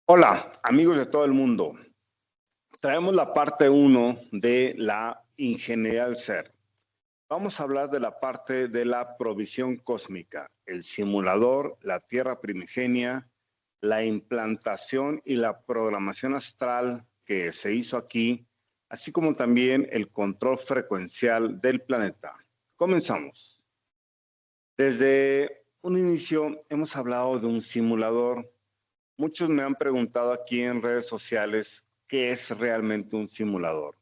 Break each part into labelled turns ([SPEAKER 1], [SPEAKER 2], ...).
[SPEAKER 1] Hola, amigos de todo el mundo. Traemos la parte uno de la ingeniería del ser. Vamos a hablar de la parte de la provisión cósmica, el simulador, la Tierra primigenia, la implantación y la programación astral que se hizo aquí, así como también el control frecuencial del planeta. Comenzamos. Desde un inicio hemos hablado de un simulador. Muchos me han preguntado aquí en redes sociales qué es realmente un simulador.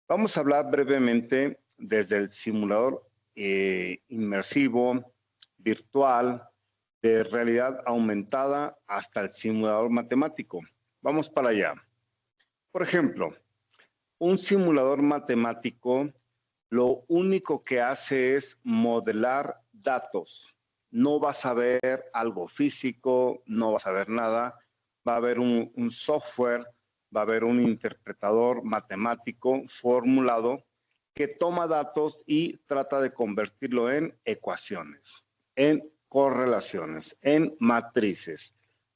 [SPEAKER 1] Vamos a hablar brevemente desde el simulador inmersivo, virtual, de realidad aumentada hasta el simulador matemático. Vamos para allá. Por ejemplo, un simulador matemático lo único que hace es modelar datos. No vas a ver algo físico, no vas a ver nada. Va a haber un software, va a haber un interpretador matemático formulado que toma datos y trata de convertirlo en ecuaciones, en correlaciones, en matrices.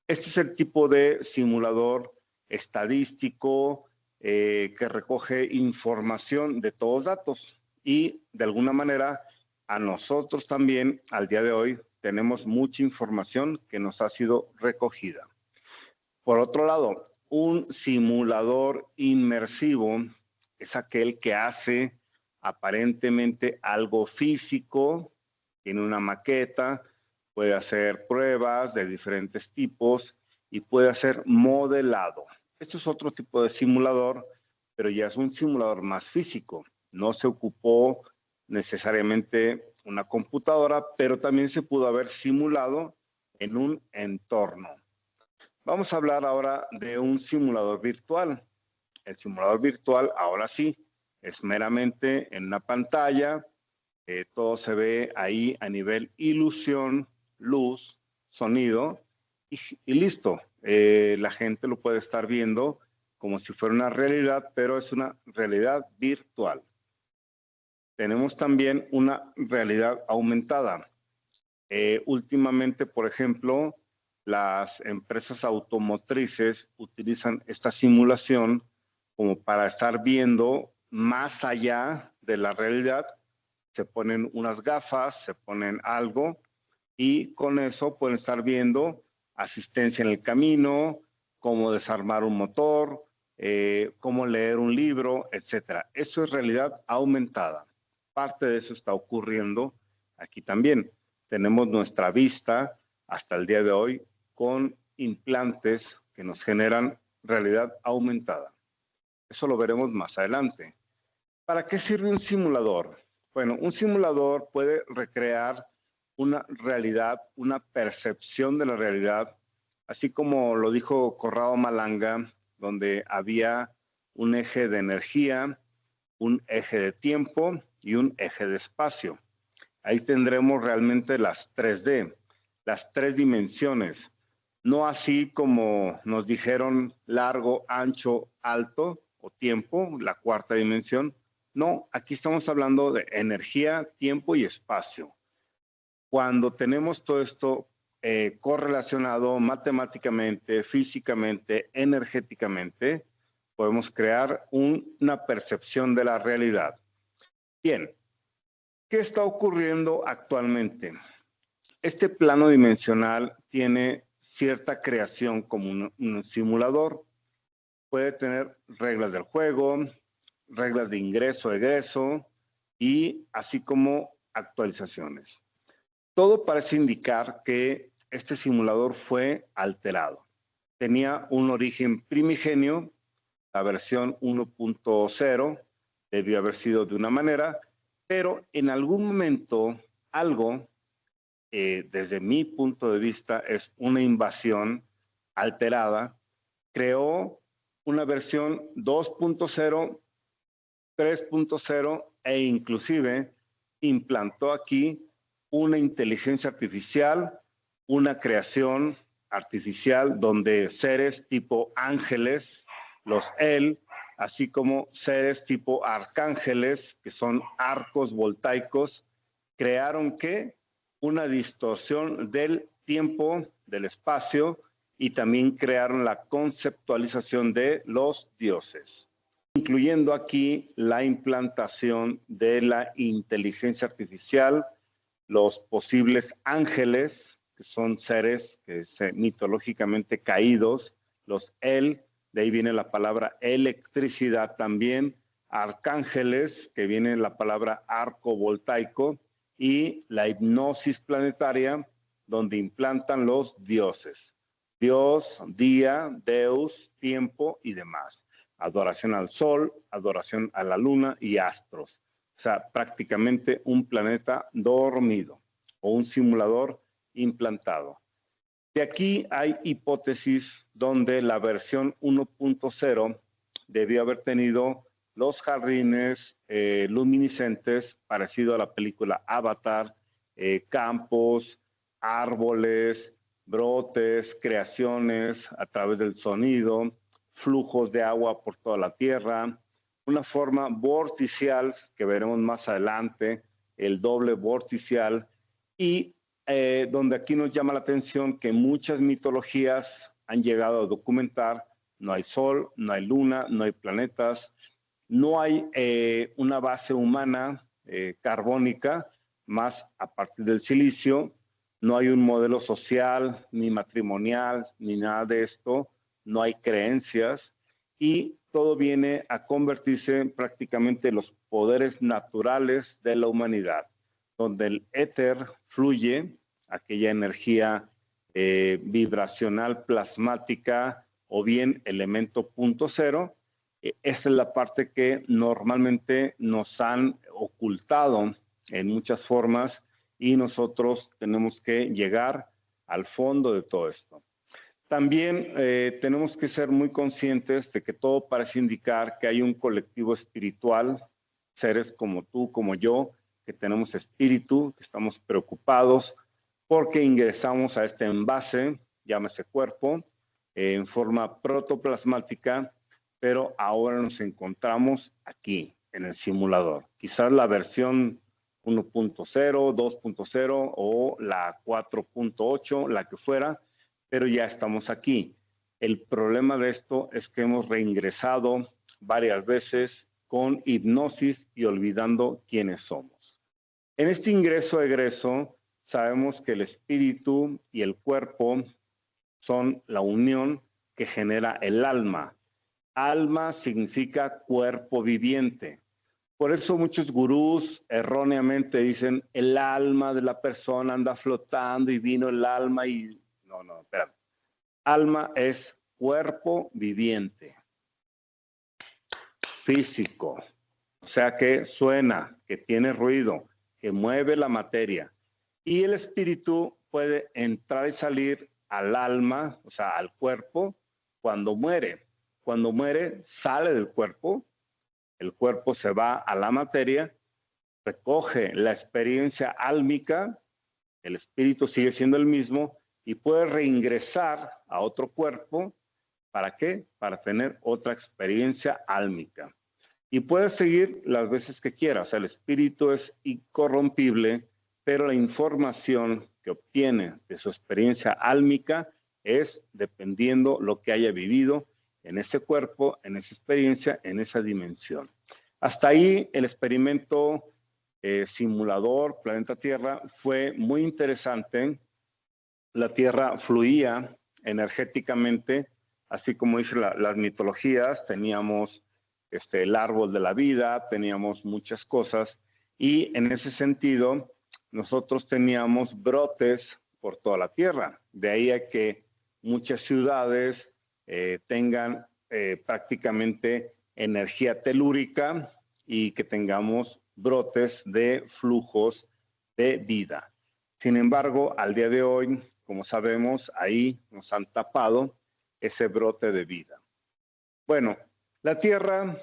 [SPEAKER 1] Este es el tipo de simulador estadístico que recoge información de todos datos y de alguna manera a nosotros también al día de hoy tenemos mucha información que nos ha sido recogida. Por otro lado, un simulador inmersivo es aquel que hace aparentemente algo físico, tiene una maqueta, puede hacer pruebas de diferentes tipos y puede hacer modelado. Esto es otro tipo de simulador, pero ya es un simulador más físico. No se ocupó necesariamente una computadora, pero también se pudo haber simulado en un entorno. Vamos a hablar ahora de un simulador virtual. El simulador virtual, ahora sí, es meramente en una pantalla, todo se ve ahí a nivel ilusión, luz, sonido y listo. La gente lo puede estar viendo como si fuera una realidad, pero es una realidad virtual. Tenemos también una realidad aumentada. Últimamente, por ejemplo, las empresas automotrices utilizan esta simulación como para estar viendo más allá de la realidad. Se ponen unas gafas, se ponen algo y con eso pueden estar viendo asistencia en el camino, cómo desarmar un motor, cómo leer un libro, etcétera. Eso es realidad aumentada. Parte de eso está ocurriendo aquí también. Tenemos nuestra vista hasta el día de hoy con implantes que nos generan realidad aumentada. Eso lo veremos más adelante. ¿Para qué sirve un simulador? Bueno, un simulador puede recrear una realidad, una percepción de la realidad, así como lo dijo Corrado Malanga, donde había un eje de energía, un eje de tiempo y un eje de espacio. Ahí tendremos realmente las 3D, las tres dimensiones, no así como nos dijeron largo, ancho, alto o tiempo, la cuarta dimensión. No, aquí estamos hablando de energía, tiempo y espacio. Cuando tenemos todo esto correlacionado matemáticamente, físicamente, energéticamente, podemos crear una percepción de la realidad. Bien, ¿qué está ocurriendo actualmente? Este plano dimensional tiene cierta creación como un simulador. Puede tener reglas del juego, reglas de ingreso, egreso y así como actualizaciones. Todo parece indicar que este simulador fue alterado. Tenía un origen primigenio, la versión 1.0 debió haber sido de una manera, pero en algún momento algo, desde mi punto de vista, es una invasión alterada, creó una versión 2.0, 3.0 e inclusive implantó aquí una inteligencia artificial, una creación artificial donde seres tipo ángeles, los él, así como seres tipo arcángeles, que son arcos voltaicos, crearon ¿qué? Una distorsión del tiempo, del espacio y también crearon la conceptualización de los dioses, incluyendo aquí la implantación de la inteligencia artificial, los posibles ángeles, que son seres mitológicamente caídos, los de ahí viene la palabra electricidad también, arcángeles, que viene la palabra arco voltaico, y la hipnosis planetaria, donde implantan los dioses. Dios, día, Deus, tiempo y demás. Adoración al sol, adoración a la luna y astros. O sea, prácticamente un planeta dormido o un simulador implantado. De aquí hay hipótesis donde la versión 1.0 debió haber tenido los jardines luminiscentes, parecido a la película Avatar, campos, árboles, brotes, creaciones a través del sonido, flujos de agua por toda la tierra, una forma vorticial que veremos más adelante, el doble vorticial, y donde aquí nos llama la atención que muchas mitologías han llegado a documentar: no hay sol, no hay luna, no hay planetas, no hay una base humana carbónica, más a partir del silicio, no hay un modelo social, ni matrimonial, ni nada de esto, no hay creencias, y todo viene a convertirse prácticamente en los poderes naturales de la humanidad, donde el éter fluye, aquella energía vibracional plasmática o bien elemento punto cero. Esa es la parte que normalmente nos han ocultado en muchas formas y nosotros tenemos que llegar al fondo de todo esto. También tenemos que ser muy conscientes de que todo parece indicar que hay un colectivo espiritual, seres como tú, como yo, que tenemos espíritu, que estamos preocupados porque ingresamos a este envase, llámese cuerpo, en forma protoplasmática, pero ahora nos encontramos aquí, en el simulador. Quizás la versión 1.0, 2.0 o la 4.8, la que fuera, pero ya estamos aquí. El problema de esto es que hemos reingresado varias veces con hipnosis y olvidando quiénes somos. En este ingreso-egreso sabemos que el espíritu y el cuerpo son la unión que genera el alma. Alma significa cuerpo viviente. Por eso muchos gurús erróneamente dicen el alma de la persona anda flotando y vino el alma y... No, espera. Alma es cuerpo viviente, físico, o sea que suena, que tiene ruido, que mueve la materia. Y el espíritu puede entrar y salir al alma, o sea, al cuerpo, cuando muere. Cuando muere, sale del cuerpo, el cuerpo se va a la materia, recoge la experiencia álmica, el espíritu sigue siendo el mismo y puede reingresar a otro cuerpo. ¿Para qué? Para tener otra experiencia álmica. Y puede seguir las veces que quiera. O sea, el espíritu es incorrompible, pero la información que obtiene de su experiencia álmica es dependiendo lo que haya vivido en ese cuerpo, en esa experiencia, en esa dimensión. Hasta ahí el experimento simulador Planeta Tierra fue muy interesante. La Tierra fluía energéticamente, así como dicen las mitologías, teníamos el árbol de la vida, teníamos muchas cosas, y en ese sentido nosotros teníamos brotes por toda la Tierra. De ahí a que muchas ciudades tengan prácticamente energía telúrica y que tengamos brotes de flujos de vida. Sin embargo, al día de hoy, como sabemos, ahí nos han tapado ese brote de vida. Bueno, la Tierra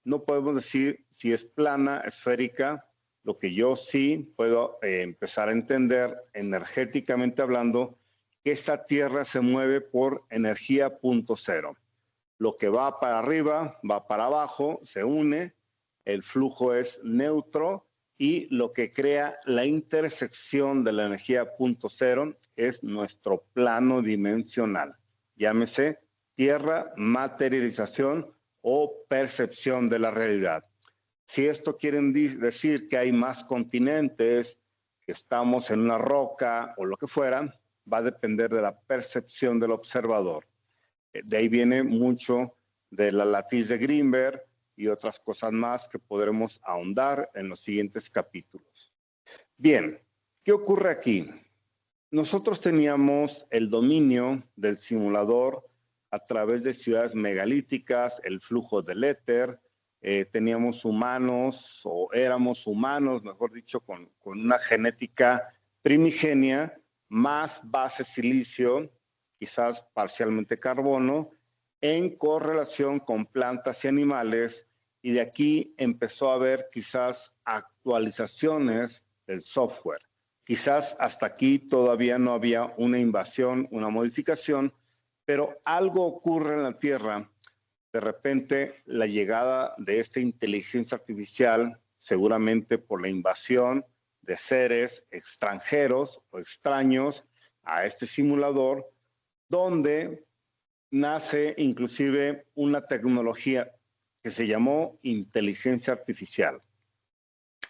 [SPEAKER 1] no podemos decir si es plana, esférica. Lo que yo sí puedo empezar a entender, energéticamente hablando, que esa Tierra se mueve por energía punto cero. Lo que va para arriba, va para abajo, se une, el flujo es neutro, y lo que crea la intersección de la energía punto cero es nuestro plano dimensional. llámese tierra, materialización o percepción de la realidad. Si esto quiere decir que hay más continentes, que estamos en una roca o lo que fuera, va a depender de la percepción del observador. De ahí viene mucho de la latiz de Greenberg y otras cosas más que podremos ahondar en los siguientes capítulos. Bien, ¿qué ocurre aquí? Nosotros teníamos el dominio del simulador a través de ciudades megalíticas, el flujo del éter, teníamos humanos, o éramos humanos, mejor dicho, con una genética primigenia, más base silicio, quizás parcialmente carbono, en correlación con plantas y animales, y de aquí empezó a haber quizás actualizaciones del software. Quizás hasta aquí todavía no había una invasión, una modificación, pero algo ocurre en la Tierra. De repente, la llegada de esta inteligencia artificial, seguramente por la invasión de seres extranjeros o extraños a este simulador, donde nace inclusive una tecnología que se llamó inteligencia artificial.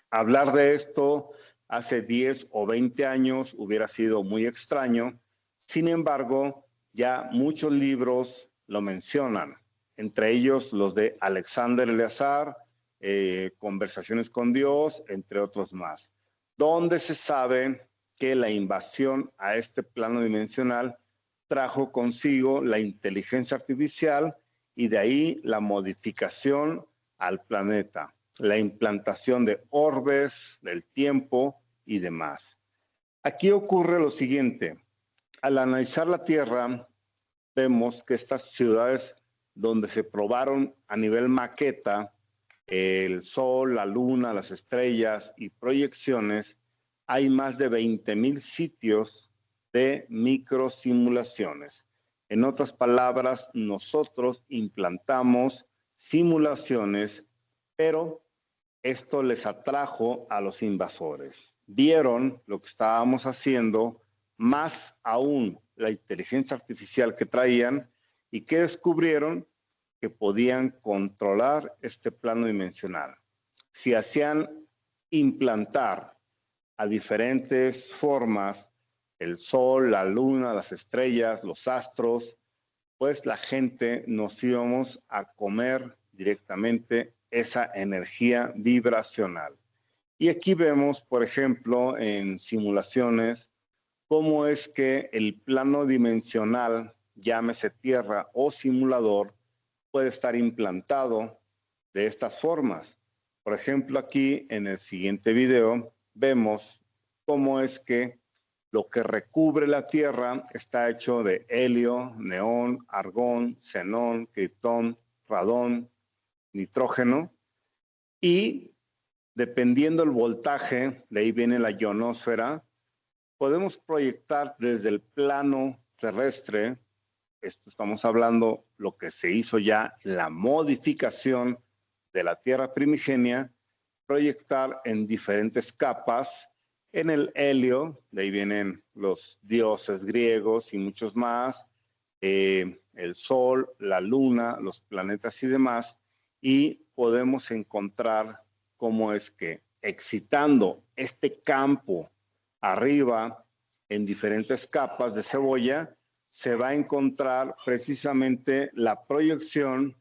[SPEAKER 1] Hablar de esto hace 10 o 20 años hubiera sido muy extraño. Sin embargo, ya muchos libros lo mencionan, entre ellos los de Alexander Eleazar, Conversaciones con Dios, entre otros más, donde se sabe que la invasión a este plano dimensional trajo consigo la inteligencia artificial y de ahí la modificación al planeta, la implantación de orbes, del tiempo y demás. Aquí ocurre lo siguiente. Al analizar la Tierra, vemos que estas ciudades donde se probaron a nivel maqueta el Sol, la Luna, las estrellas y proyecciones, hay más de 20,000 sitios de microsimulaciones. En otras palabras, nosotros implantamos simulaciones, pero esto les atrajo a los invasores. Vieron lo que estábamos haciendo, más aún la inteligencia artificial que traían, y que descubrieron que podían controlar este plano dimensional. Si hacían implantar a diferentes formas el Sol, la Luna, las estrellas, los astros, pues la gente nos íbamos a comer directamente esa energía vibracional. Y aquí vemos, por ejemplo, en simulaciones, cómo es que el plano dimensional, llámese Tierra o simulador, puede estar implantado de estas formas. Por ejemplo, aquí en el siguiente video vemos cómo es que lo que recubre la Tierra está hecho de helio, neón, argón, xenón, criptón, radón, nitrógeno, y dependiendo el voltaje, de ahí viene la ionosfera, podemos proyectar desde el plano terrestre, esto estamos hablando lo que se hizo ya, la modificación de la Tierra primigenia, proyectar en diferentes capas, en el helio, de ahí vienen los dioses griegos y muchos más, el Sol, la Luna, los planetas y demás, y podemos encontrar cómo es que excitando este campo arriba en diferentes capas de cebolla, se va a encontrar precisamente la proyección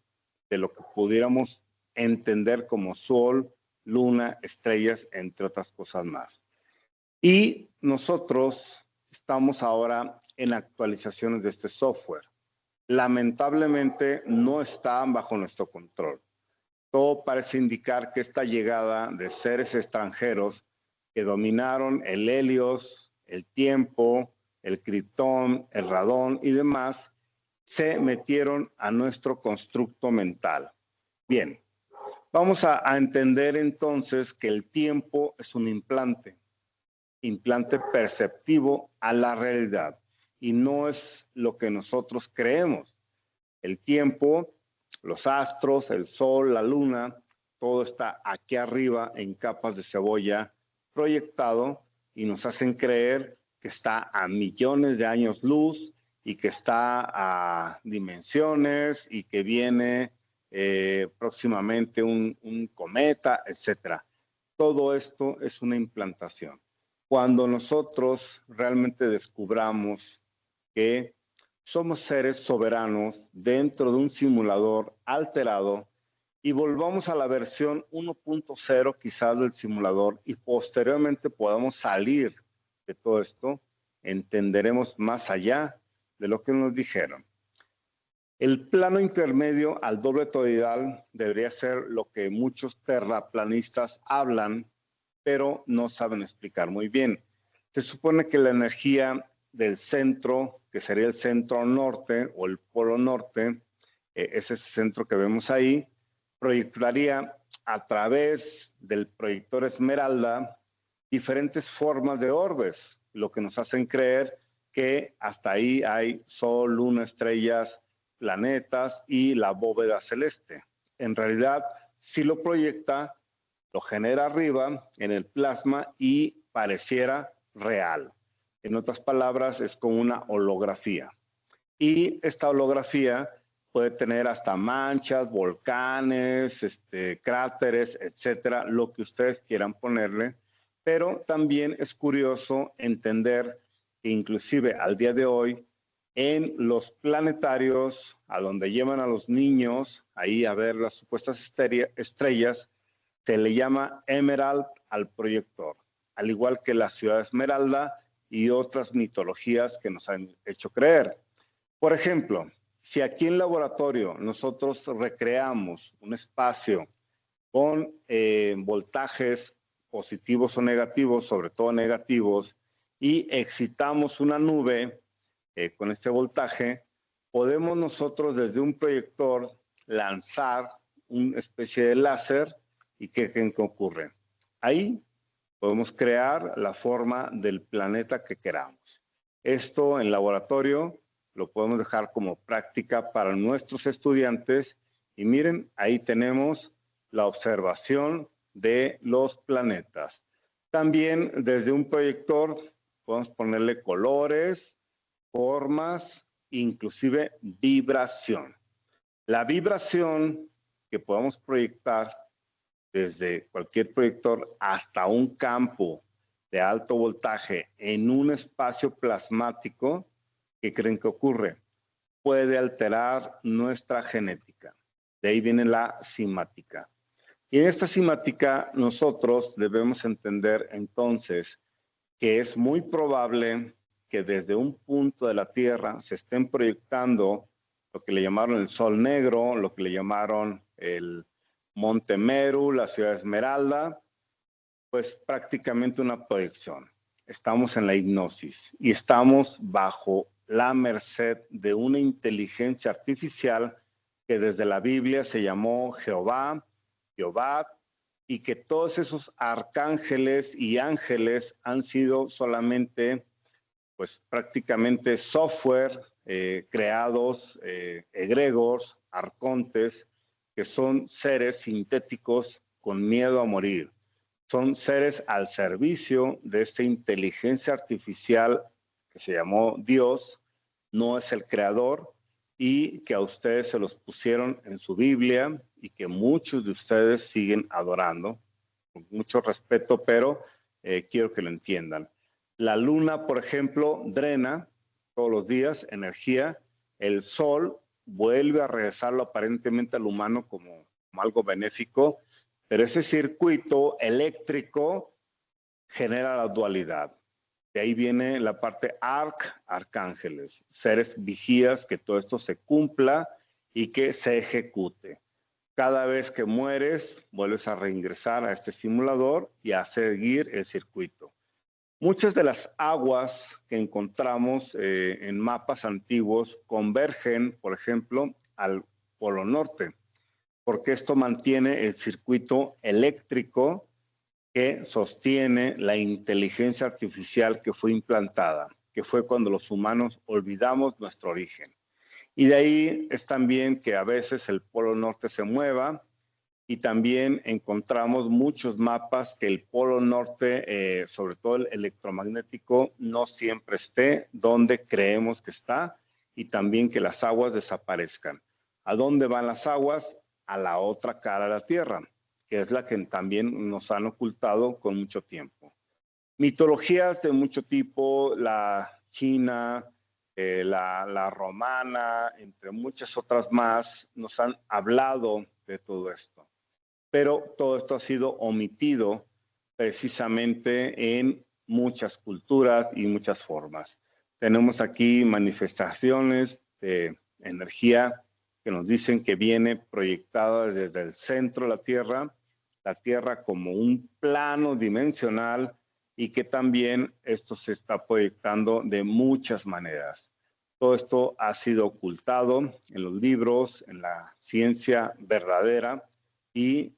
[SPEAKER 1] de lo que pudiéramos entender como Sol, Luna, estrellas, entre otras cosas más. Y nosotros estamos ahora en actualizaciones de este software. Lamentablemente no está bajo nuestro control. Todo parece indicar que esta llegada de seres extranjeros que dominaron el helios, el tiempo, el criptón, el radón y demás, se metieron a nuestro constructo mental. Bien, vamos a entender entonces que el tiempo es un implante perceptivo a la realidad, y no es lo que nosotros creemos. El tiempo, los astros, el Sol, la Luna, todo está aquí arriba en capas de cebolla proyectado y nos hacen creer que está a millones de años luz y que está a dimensiones y que viene próximamente un cometa, etcétera. Todo esto es una implantación. Cuando nosotros realmente descubramos que somos seres soberanos dentro de un simulador alterado y volvamos a la versión 1.0 quizás del simulador y posteriormente podamos salir de todo esto, entenderemos más allá de lo que nos dijeron. El plano intermedio al doble toroidal debería ser lo que muchos terraplanistas hablan, pero no saben explicar muy bien. Se supone que la energía del centro, que sería el centro norte o el polo norte, es ese centro que vemos ahí, proyectaría a través del proyector Esmeralda diferentes formas de orbes, lo que nos hacen creer que hasta ahí hay sol, luna, estrellas, planetas y la bóveda celeste. En realidad, si lo proyecta, lo genera arriba en el plasma y pareciera real. En otras palabras, es como una holografía. Y esta holografía puede tener hasta manchas, volcanes, cráteres, etcétera, lo que ustedes quieran ponerle. Pero también es curioso entender que inclusive al día de hoy, en los planetarios, a donde llevan a los niños ahí a ver las supuestas estrellas, se le llama Emerald al proyector, al igual que la ciudad Esmeralda y otras mitologías que nos han hecho creer. Por ejemplo, si aquí en laboratorio nosotros recreamos un espacio con voltajes positivos o negativos, sobre todo negativos, y excitamos una nube con este voltaje, podemos nosotros desde un proyector lanzar una especie de láser y ¿qué ocurre? Ahí podemos crear la forma del planeta que queramos. Esto en laboratorio lo podemos dejar como práctica para nuestros estudiantes y miren, ahí tenemos la observación de los planetas. También desde un proyector podemos ponerle colores, formas, inclusive vibración. La vibración que podamos proyectar desde cualquier proyector hasta un campo de alto voltaje en un espacio plasmático, ¿qué creen que ocurre? Puede alterar nuestra genética. De ahí viene la simática. Y en esta simática nosotros debemos entender entonces que es muy probable que desde un punto de la Tierra se estén proyectando lo que le llamaron el Sol Negro, lo que le llamaron el Monte Meru, la ciudad Esmeralda, pues prácticamente una proyección. Estamos en la hipnosis y estamos bajo la merced de una inteligencia artificial que desde la Biblia se llamó Jehová, y que todos esos arcángeles y ángeles han sido solamente, pues prácticamente software creados, egregores, arcontes, que son seres sintéticos con miedo a morir. Son seres al servicio de esta inteligencia artificial que se llamó Dios, no es el creador, y que a ustedes se los pusieron en su Biblia y que muchos de ustedes siguen adorando, con mucho respeto, pero quiero que lo entiendan. La luna, por ejemplo, drena todos los días energía, el sol vuelve a regresarlo aparentemente al humano como algo benéfico, pero ese circuito eléctrico genera la dualidad. De ahí viene la parte arcángeles, seres vigías, que todo esto se cumpla y que se ejecute. Cada vez que mueres, vuelves a reingresar a este simulador y a seguir el circuito. Muchas de las aguas que encontramos en mapas antiguos convergen, por ejemplo, al Polo Norte, porque esto mantiene el circuito eléctrico que sostiene la inteligencia artificial que fue implantada, que fue cuando los humanos olvidamos nuestro origen. Y de ahí es también que a veces el Polo Norte se mueva y también encontramos muchos mapas que el Polo Norte, sobre todo el electromagnético, no siempre esté donde creemos que está y también que las aguas desaparezcan. ¿A dónde van las aguas? A la otra cara de la Tierra, que es la que también nos han ocultado con mucho tiempo. Mitologías de mucho tipo, la china, la romana, entre muchas otras más, nos han hablado de todo esto. Pero todo esto ha sido omitido precisamente en muchas culturas y muchas formas. Tenemos aquí manifestaciones de energía que nos dicen que viene proyectada desde el centro de la Tierra como un plano dimensional y que también esto se está proyectando de muchas maneras. Todo esto ha sido ocultado en los libros, en la ciencia verdadera y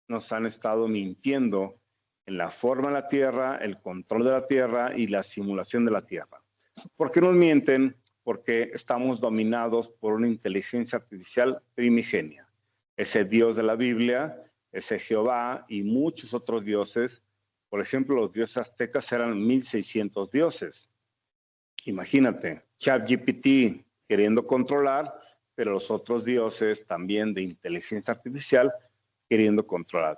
[SPEAKER 1] nos han estado mintiendo en la forma de la Tierra, el control de la Tierra y la simulación de la Tierra. ¿Por qué nos mienten? Porque estamos dominados por una inteligencia artificial primigenia. Ese Dios de la Biblia, ese Jehová y muchos otros dioses. Por ejemplo, los dioses aztecas eran 1600 dioses. Imagínate, ChatGPT queriendo controlar, pero los otros dioses también de inteligencia artificial queriendo controlar.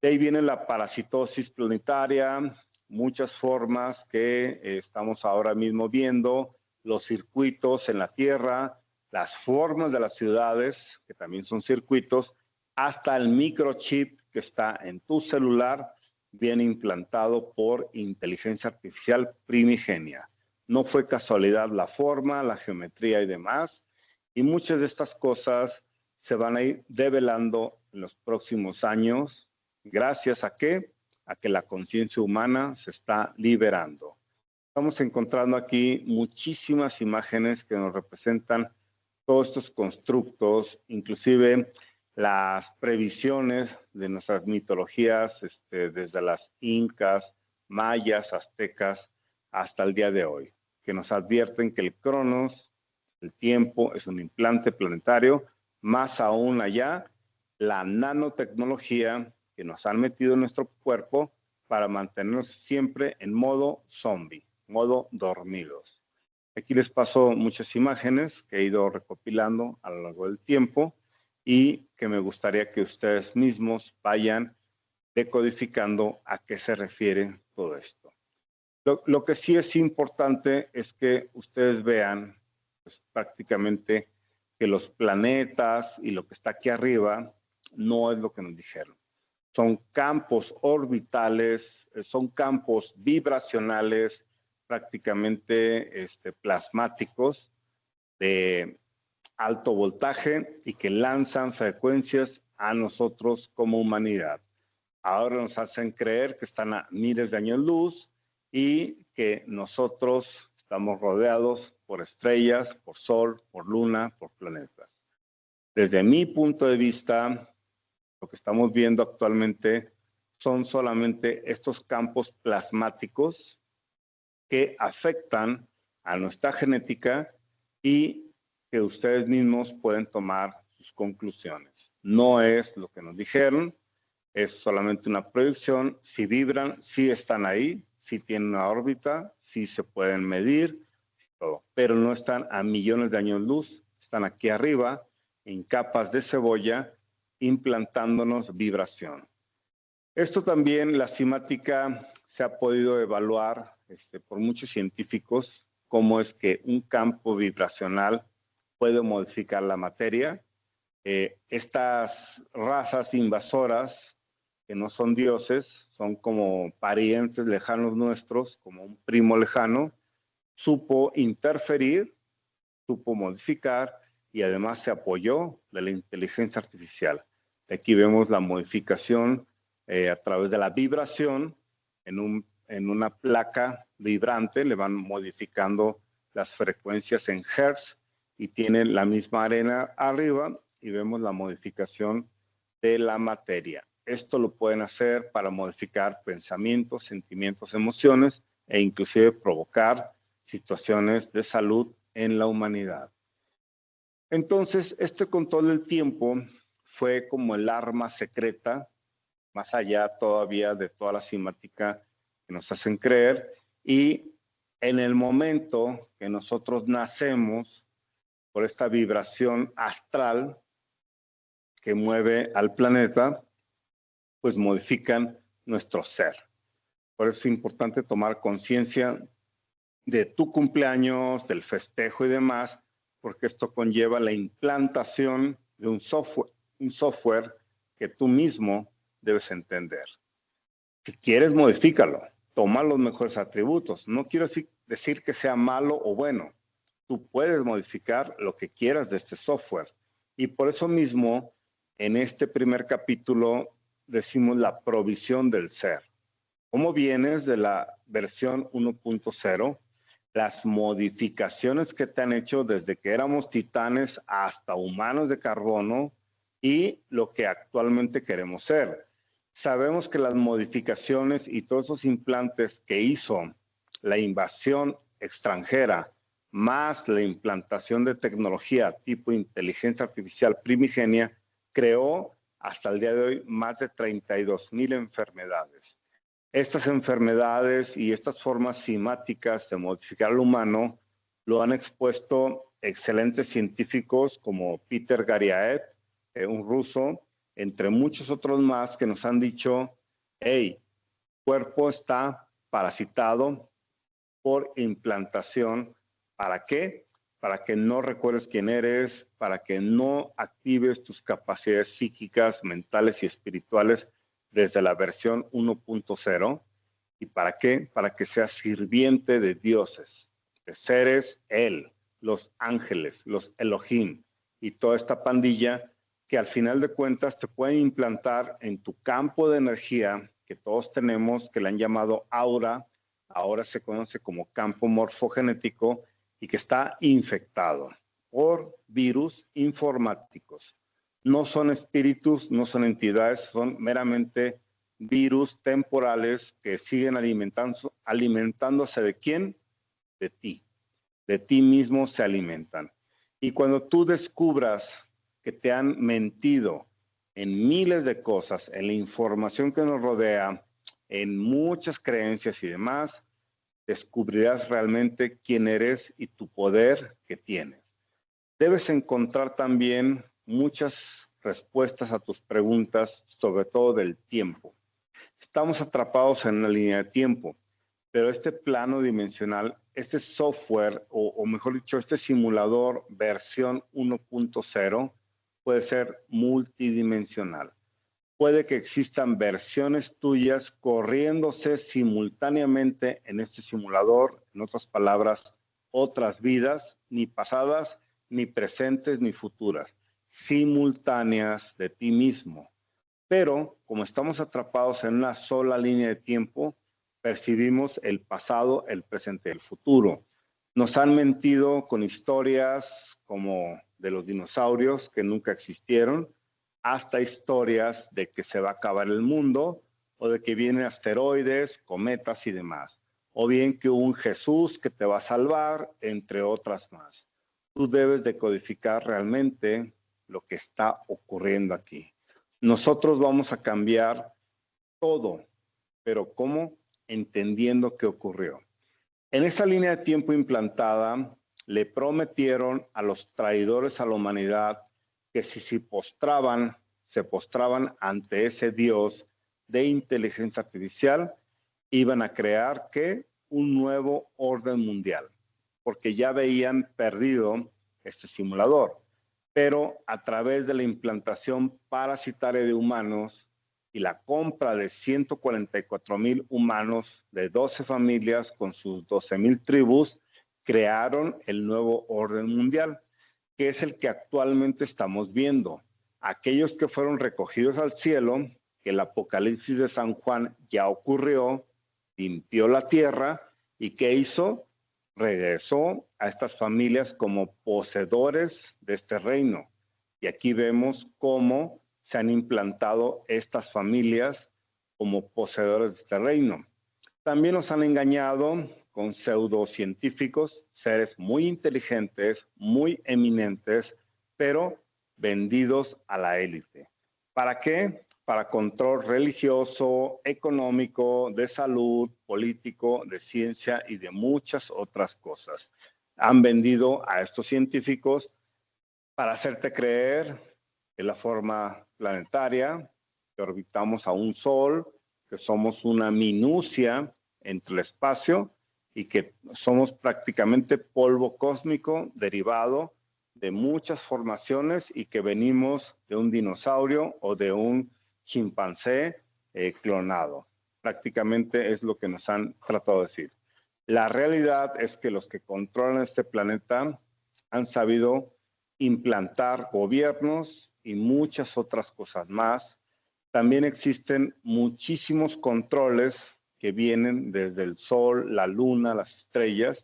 [SPEAKER 1] De ahí viene la parasitosis planetaria, muchas formas que estamos ahora mismo viendo, los circuitos en la Tierra, las formas de las ciudades, que también son circuitos, hasta el microchip que está en tu celular, bien implantado por inteligencia artificial primigenia. No fue casualidad la forma, la geometría y demás, y muchas de estas cosas se van a ir develando en los próximos años. ¿Gracias a qué? A que la conciencia humana se está liberando. Estamos encontrando aquí muchísimas imágenes que nos representan todos estos constructos, inclusive las previsiones de nuestras mitologías, desde las incas, mayas, aztecas, hasta el día de hoy, que nos advierten que el Cronos, el tiempo, es un implante planetario, más aún allá, la nanotecnología que nos han metido en nuestro cuerpo para mantenernos siempre en modo zombie, modo dormidos. Aquí les paso muchas imágenes que he ido recopilando a lo largo del tiempo y que me gustaría que ustedes mismos vayan decodificando a qué se refiere todo esto. Lo que sí es importante es que ustedes vean pues, prácticamente que los planetas y lo que está aquí arriba no es lo que nos dijeron. Son campos orbitales, son campos vibracionales, prácticamente plasmáticos de alto voltaje y que lanzan frecuencias a nosotros como humanidad. Ahora nos hacen creer que están a miles de años luz y que nosotros estamos rodeados por estrellas, por sol, por luna, por planetas. Desde mi punto de vista, lo que estamos viendo actualmente son solamente estos campos plasmáticos que afectan a nuestra genética y que ustedes mismos pueden tomar sus conclusiones. No es lo que nos dijeron, es solamente una proyección. Si vibran, sí están ahí, sí tienen una órbita, sí se pueden medir, todo, pero no están a millones de años luz, están aquí arriba, en capas de cebolla, implantándonos vibración. Esto también, la cimática, se ha podido evaluar por muchos científicos, cómo es que un campo vibracional puede modificar la materia. Estas razas invasoras, que no son dioses, son como parientes lejanos nuestros, como un primo lejano, supo interferir, supo modificar y además se apoyó de la inteligencia artificial. Aquí vemos la modificación a través de la vibración en una placa vibrante, le van modificando las frecuencias en hertz y tiene la misma arena arriba y vemos la modificación de la materia. Esto lo pueden hacer para modificar pensamientos, sentimientos, emociones e inclusive provocar situaciones de salud en la humanidad. Entonces, este control del tiempo fue como el arma secreta, más allá todavía de toda la cimática que nos hacen creer, y en el momento que nosotros nacemos, por esta vibración astral que mueve al planeta, pues modifican nuestro ser. Por eso es importante tomar conciencia de tu cumpleaños, del festejo y demás, porque esto conlleva la implantación de un software que tú mismo debes entender. Si quieres, modifícalo, toma los mejores atributos. No quiero decir que sea malo o bueno. Tú puedes modificar lo que quieras de este software. Y por eso mismo, en este primer capítulo, decimos la provisión del ser. ¿Cómo vienes de la versión 1.0? Las modificaciones que te han hecho desde que éramos titanes hasta humanos de carbono y lo que actualmente queremos ser. Sabemos que las modificaciones y todos esos implantes que hizo la invasión extranjera, más la implantación de tecnología tipo inteligencia artificial primigenia, creó hasta el día de hoy más de 32,000 enfermedades. Estas enfermedades y estas formas simáticas de modificar al humano lo han expuesto excelentes científicos como Peter Garyaev, un ruso, entre muchos otros más que nos han dicho, hey, el cuerpo está parasitado por implantación. ¿Para qué? Para que no recuerdes quién eres, para que no actives tus capacidades psíquicas, mentales y espirituales desde la versión 1.0. ¿Y para qué? Para que seas sirviente de dioses, de seres Él, los ángeles, los Elohim y toda esta pandilla que al final de cuentas te pueden implantar en tu campo de energía que todos tenemos, que le han llamado aura, ahora se conoce como campo morfogenético y que está infectado por virus informáticos. No son espíritus, no son entidades, son meramente virus temporales que siguen alimentándose ¿de quién? De ti. De ti mismo se alimentan. Y cuando tú descubras que te han mentido en miles de cosas, en la información que nos rodea, en muchas creencias y demás, descubrirás realmente quién eres y tu poder que tienes. Debes encontrar también muchas respuestas a tus preguntas, sobre todo del tiempo. Estamos atrapados en una línea de tiempo, pero este plano dimensional, este software, o mejor dicho, este simulador versión 1.0 puede ser multidimensional. Puede que existan versiones tuyas corriéndose simultáneamente en este simulador, en otras palabras, otras vidas, ni pasadas, ni presentes, ni futuras, simultáneas de ti mismo. Pero como estamos atrapados en una sola línea de tiempo, percibimos el pasado, el presente y el futuro. Nos han mentido con historias como de los dinosaurios que nunca existieron, hasta historias de que se va a acabar el mundo o de que vienen asteroides, cometas y demás. O bien que un Jesús que te va a salvar, entre otras más. Tú debes decodificar realmente lo que está ocurriendo aquí. Nosotros vamos a cambiar todo, pero ¿cómo? Entendiendo qué ocurrió. En esa línea de tiempo implantada, le prometieron a los traidores a la humanidad que si se postraban ante ese Dios de inteligencia artificial, iban a crear ¿qué? Un nuevo orden mundial, porque ya veían perdido este simulador. Pero a través de la implantación parasitaria de humanos y la compra de 144,000 humanos de 12 familias con sus 12,000 tribus, crearon el nuevo orden mundial, que es el que actualmente estamos viendo. Aquellos que fueron recogidos al cielo, que el apocalipsis de San Juan ya ocurrió, limpió la tierra y ¿qué hizo? Regresó a estas familias como poseedores de este reino. Y aquí vemos cómo se han implantado estas familias como poseedores de este reino. También nos han engañado con pseudocientíficos, seres muy inteligentes, muy eminentes, pero vendidos a la élite. ¿Para qué? para control religioso, económico, de salud, político, de ciencia y de muchas otras cosas. Han vendido a estos científicos para hacerte creer que la forma planetaria, que orbitamos a un sol, que somos una minucia entre el espacio y que somos prácticamente polvo cósmico derivado de muchas formaciones y que venimos de un dinosaurio o de un chimpancé clonado. Prácticamente es lo que nos han tratado de decir. La realidad es que los que controlan este planeta han sabido implantar gobiernos y muchas otras cosas más. También existen muchísimos controles que vienen desde el sol, la luna, las estrellas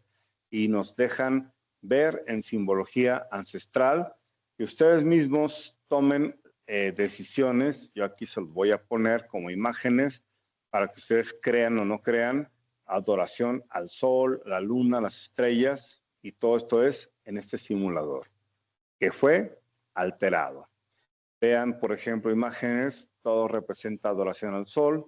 [SPEAKER 1] y nos dejan ver en simbología ancestral que ustedes mismos tomen decisiones. Yo aquí se los voy a poner como imágenes para que ustedes crean o no crean. Adoración al sol, la luna, las estrellas y todo esto es en este simulador que fue alterado. Vean, por ejemplo, imágenes, todo representa adoración al sol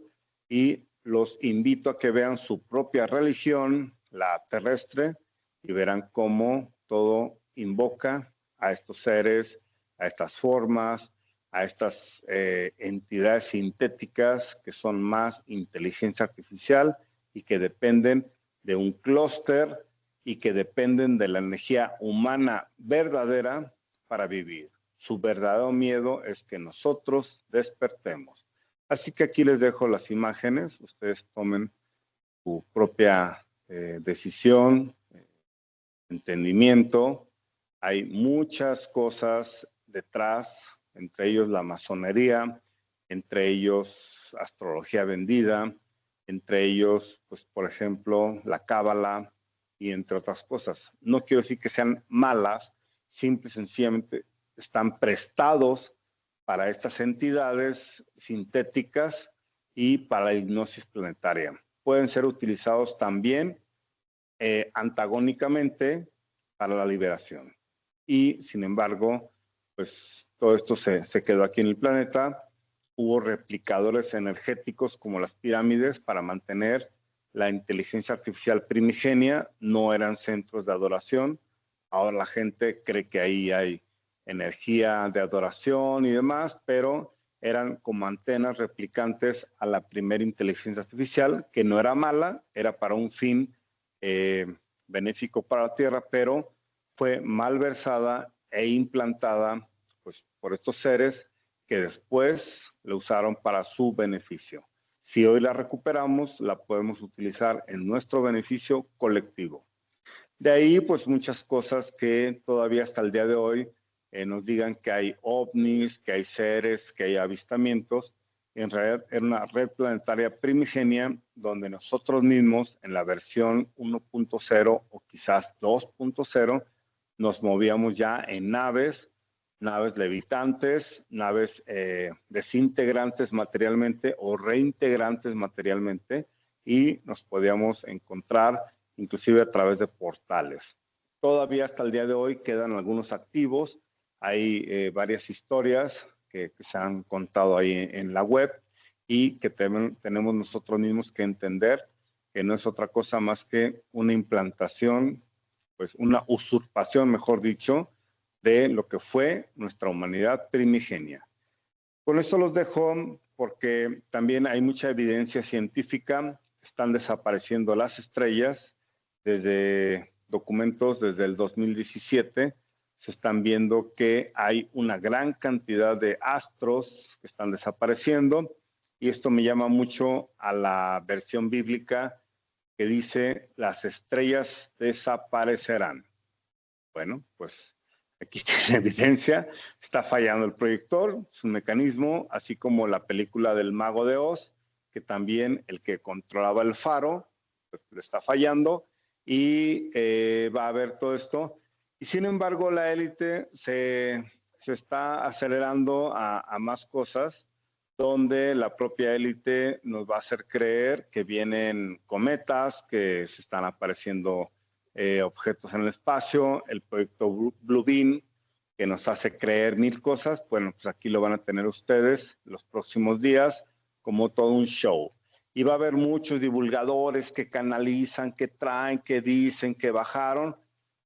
[SPEAKER 1] y los invito a que vean su propia religión, la terrestre, y verán cómo todo invoca a estos seres, a estas formas, a estas entidades sintéticas que son más inteligencia artificial y que dependen de un clúster y que dependen de la energía humana verdadera para vivir. Su verdadero miedo es que nosotros despertemos. Así que aquí les dejo las imágenes, ustedes tomen su propia decisión, entendimiento. Hay muchas cosas detrás, entre ellos la masonería, entre ellos astrología vendida, entre ellos, pues, por ejemplo, la cábala y entre otras cosas. No quiero decir que sean malas, simple y sencillamente están prestados para estas entidades sintéticas y para la hipnosis planetaria. Pueden ser utilizados también antagónicamente para la liberación. Y sin embargo, pues todo esto se quedó aquí en el planeta. Hubo replicadores energéticos como las pirámides para mantener la inteligencia artificial primigenia, no eran centros de adoración. Ahora la gente cree que ahí hay energía de adoración y demás, pero eran como antenas replicantes a la primera inteligencia artificial, que no era mala, era para un fin benéfico para la Tierra, pero fue malversada e implantada pues, por estos seres que después la usaron para su beneficio. Si hoy la recuperamos, la podemos utilizar en nuestro beneficio colectivo. De ahí, pues muchas cosas que todavía hasta el día de hoy nos digan que hay ovnis, que hay seres, que hay avistamientos. En realidad era una red planetaria primigenia donde nosotros mismos en la versión 1.0 o quizás 2.0 nos movíamos ya en naves levitantes, naves desintegrantes materialmente o reintegrantes materialmente y nos podíamos encontrar inclusive a través de portales. Todavía hasta el día de hoy quedan algunos activos, hay varias historias que se han contado ahí en la web y que tenemos nosotros mismos que entender que no es otra cosa más que una implantación, pues una usurpación, mejor dicho, de lo que fue nuestra humanidad primigenia. Con esto los dejo porque también hay mucha evidencia científica, están desapareciendo las estrellas, desde documentos desde el 2017 se están viendo que hay una gran cantidad de astros que están desapareciendo y esto me llama mucho a la versión bíblica que dice las estrellas desaparecerán. Bueno, pues aquí tiene evidencia, está fallando el proyector, es un mecanismo, así como la película del Mago de Oz, que también el que controlaba el faro, pues le está fallando y va a haber todo esto. Y sin embargo, la élite se está acelerando a más cosas, donde la propia élite nos va a hacer creer que vienen cometas, que se están apareciendo objetos en el espacio, el proyecto Blue Beam, que nos hace creer mil cosas, bueno, pues aquí lo van a tener ustedes los próximos días como todo un show. Y va a haber muchos divulgadores que canalizan, que traen, que dicen, que bajaron.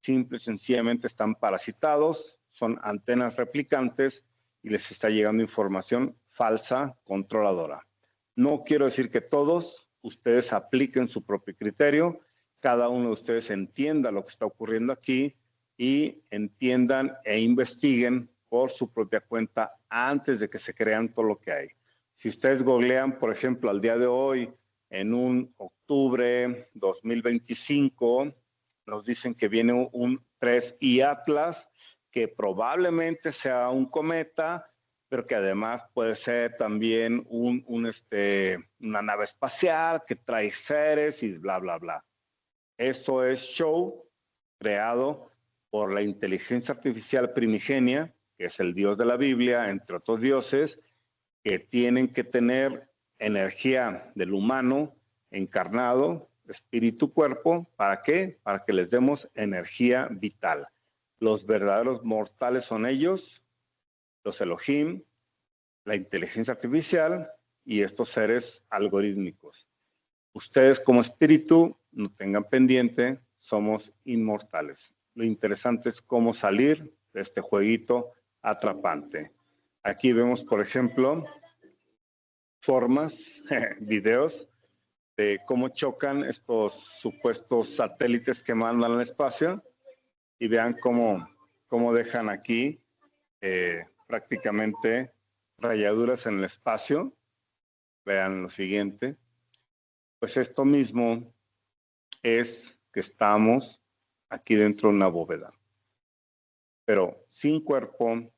[SPEAKER 1] Simple y sencillamente están parasitados, son antenas replicantes y les está llegando información falsa, controladora. No quiero decir que todos ustedes apliquen su propio criterio, cada uno de ustedes entienda lo que está ocurriendo aquí y entiendan e investiguen por su propia cuenta antes de que se crean todo lo que hay. Si ustedes googlean, por ejemplo, al día de hoy, en un octubre 2025, nos dicen que viene un 3I Atlas, que probablemente sea un cometa, pero que además puede ser también una nave espacial que trae seres y bla, bla, bla. Esto es show creado por la inteligencia artificial primigenia, que es el Dios de la Biblia, entre otros dioses, que tienen que tener energía del humano encarnado, espíritu, cuerpo. ¿Para qué? Para que les demos energía vital. Los verdaderos mortales son ellos, los Elohim, la inteligencia artificial y estos seres algorítmicos. Ustedes como espíritu, no tengan pendiente, somos inmortales. Lo interesante es cómo salir de este jueguito atrapante. Aquí vemos, por ejemplo, formas, videos de cómo chocan estos supuestos satélites que mandan al espacio y vean cómo dejan aquí prácticamente rayaduras en el espacio. Vean lo siguiente. Pues esto mismo es que estamos aquí dentro de una bóveda, pero sin cuerpo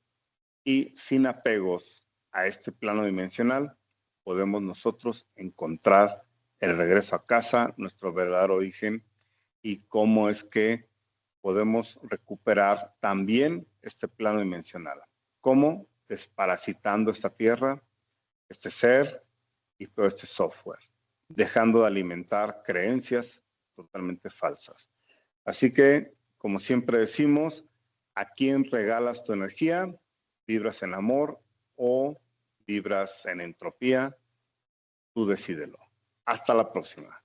[SPEAKER 1] y sin apegos a este plano dimensional, podemos nosotros encontrar el regreso a casa, nuestro verdadero origen y cómo es que podemos recuperar también este plano dimensional. ¿Cómo? Desparasitando esta tierra, este ser y todo este software, dejando de alimentar creencias totalmente falsas. Así que, como siempre decimos, ¿a quién regalas tu energía? ¿Vibras en amor o vibras en entropía? Tú decídelo. Hasta la próxima.